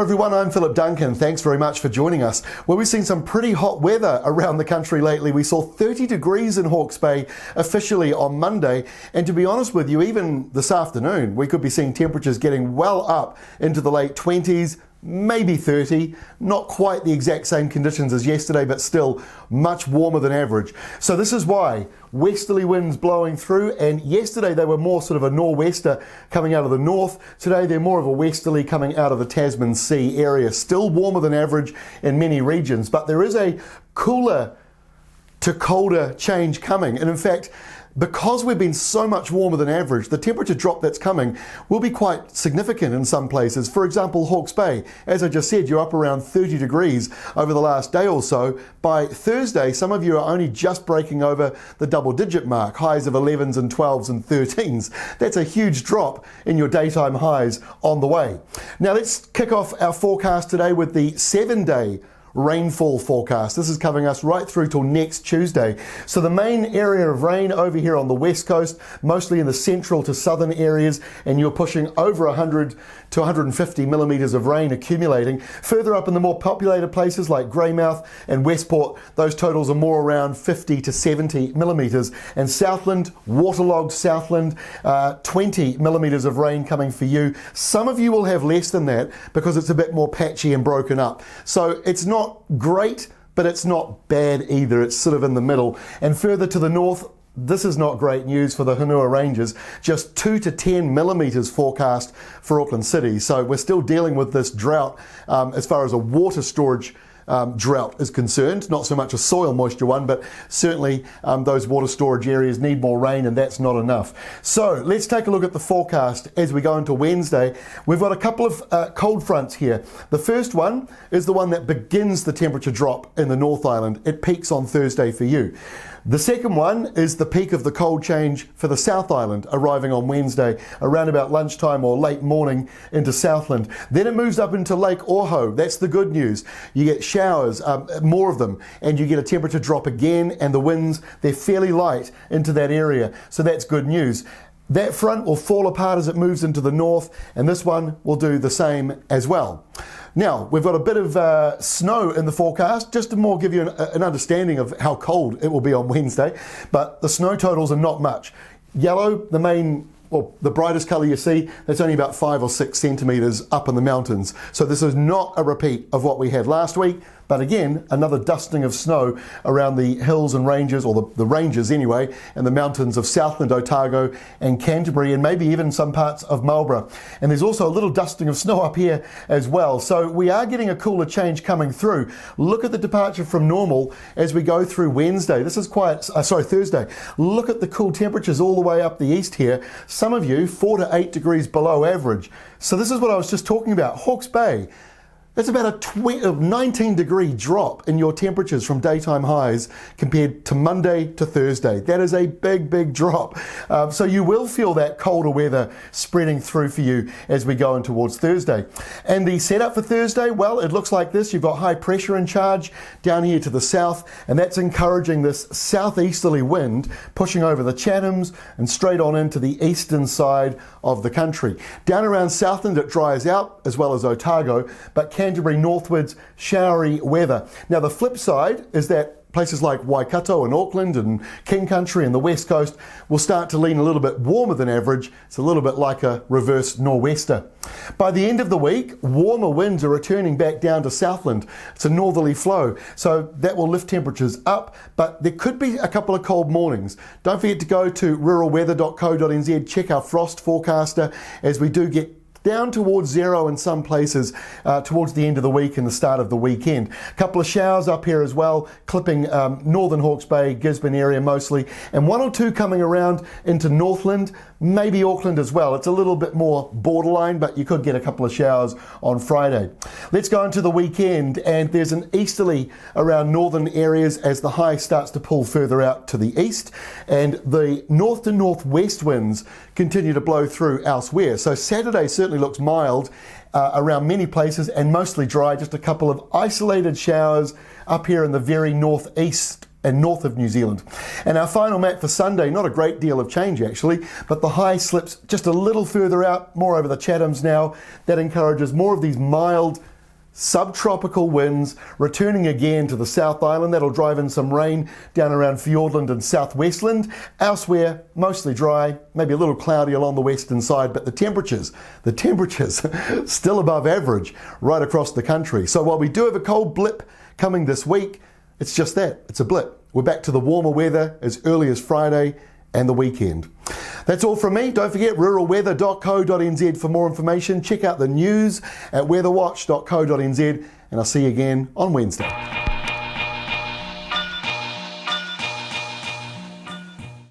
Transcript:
everyone, I'm Philip Duncan. Thanks very much for joining us. Well, we've seen some pretty hot weather around the country lately. We saw 30 degrees in Hawke's Bay officially on Monday, and to be honest with you, even this afternoon, we could be seeing temperatures getting well up into the late 20s, maybe 30, not quite the exact same conditions as yesterday, but still much warmer than average. So this is why westerly winds blowing through, and yesterday they were more sort of a nor'wester coming out of the north. Today they're more of a westerly coming out of the Tasman Sea area. Still warmer than average in many regions, but there is a cooler to colder change coming. And in fact, because we've been so much warmer than average, the temperature drop that's coming will be quite significant in some places. For example, Hawke's Bay, as I just said, you're up around 30 degrees over the last day or so. By Thursday, some of you are only just breaking over the double-digit mark, highs of 11s and 12s and 13s. That's a huge drop in your daytime highs on the way. Now let's kick off our forecast today with the 7-day rainfall forecast. This is covering us right through till next Tuesday. So the main area of rain over here on the west coast, mostly in the central to southern areas, and you're pushing over 100 to 150 millimetres of rain accumulating. Further up in the more populated places like Greymouth and Westport, those totals are more around 50 to 70 millimetres. And Southland, waterlogged Southland, 20 millimetres of rain coming for you. Some of you will have less than that because it's a bit more patchy and broken up. So it's not great, but it's not bad either. It's sort of in the middle. And further to the north, this is not great news for the Hunua Ranges. Just 2 to 10 millimetres forecast for Auckland City. So we're still dealing with this drought as far as a water storage drought is concerned. Not so much a soil moisture one, but certainly those water storage areas need more rain, and that's not enough. So let's take a look at the forecast as we go into Wednesday. We've got a couple of cold fronts here. The first one is the one that begins the temperature drop in the North Island. It peaks on Thursday for you. The second one is the peak of the cold change for the South Island, arriving on Wednesday around about lunchtime or late morning into Southland. Then it moves up into Lake Oahu. That's the good news. You get showers, more of them, and you get a temperature drop again, and the winds, they're fairly light into that area. So that's good news. That front will fall apart as it moves into the north, and this one will do the same as well. Now, we've got a bit of snow in the forecast, just to more give you an understanding of how cold it will be on Wednesday, but the snow totals are not much. Yellow, the brightest colour you see, that's only about 5 or 6 centimetres up in the mountains. So this is not a repeat of what we had last week, but again, another dusting of snow around the hills and ranges, or the ranges anyway, and the mountains of Southland, Otago and Canterbury, and maybe even some parts of Marlborough. And there's also a little dusting of snow up here as well. So we are getting a cooler change coming through. Look at the departure from normal as we go through Wednesday. This is Thursday. Look at the cool temperatures all the way up the east here. Some of you 4 to 8 degrees below average. So this is what I was just talking about. Hawke's Bay. That's about a 19 degree drop in your temperatures from daytime highs compared to Monday to Thursday. That is a big, big drop. So you will feel that colder weather spreading through for you as we go in towards Thursday. And the setup for Thursday, well, it looks like this. You've got high pressure in charge down here to the south, and that's encouraging this southeasterly wind pushing over the Chathams and straight on into the eastern side of the country. Down around Southland it dries out, as well as Otago, but Canterbury northwards, showery weather. Now the flip side is that places like Waikato and Auckland and King Country and the west coast will start to lean a little bit warmer than average. It's a little bit like a reverse nor'wester. By the end of the week, warmer winds are returning back down to Southland. It's a northerly flow, so that will lift temperatures up, but there could be a couple of cold mornings. Don't forget to go to ruralweather.co.nz, check our frost forecaster, as we do get down towards zero in some places towards the end of the week and the start of the weekend. A couple of showers up here as well, clipping northern Hawke's Bay, Gisborne area mostly, and 1 or 2 coming around into Northland, maybe Auckland as well. It's a little bit more borderline, but you could get a couple of showers on Friday. Let's go into the weekend, and there's an easterly around northern areas as the high starts to pull further out to the east, and the north to northwest winds continue to blow through elsewhere. So Saturday certainly looks mild around many places and mostly dry. Just a couple of isolated showers up here in the very northeast and north of New Zealand. And our final map for Sunday, not a great deal of change actually, but the high slips just a little further out, more over the Chathams now. That encourages more of these mild Subtropical winds returning again to the South Island. That'll drive in some rain down around Fiordland and Southwestland. Elsewhere, mostly dry, maybe a little cloudy along the western side, but the temperatures still above average right across the country. So while we do have a cold blip coming this week, it's just that, it's a blip. We're back to the warmer weather as early as Friday and the weekend. That's all from me. Don't forget ruralweather.co.nz for more information. Check out the news at weatherwatch.co.nz, and I'll see you again on Wednesday.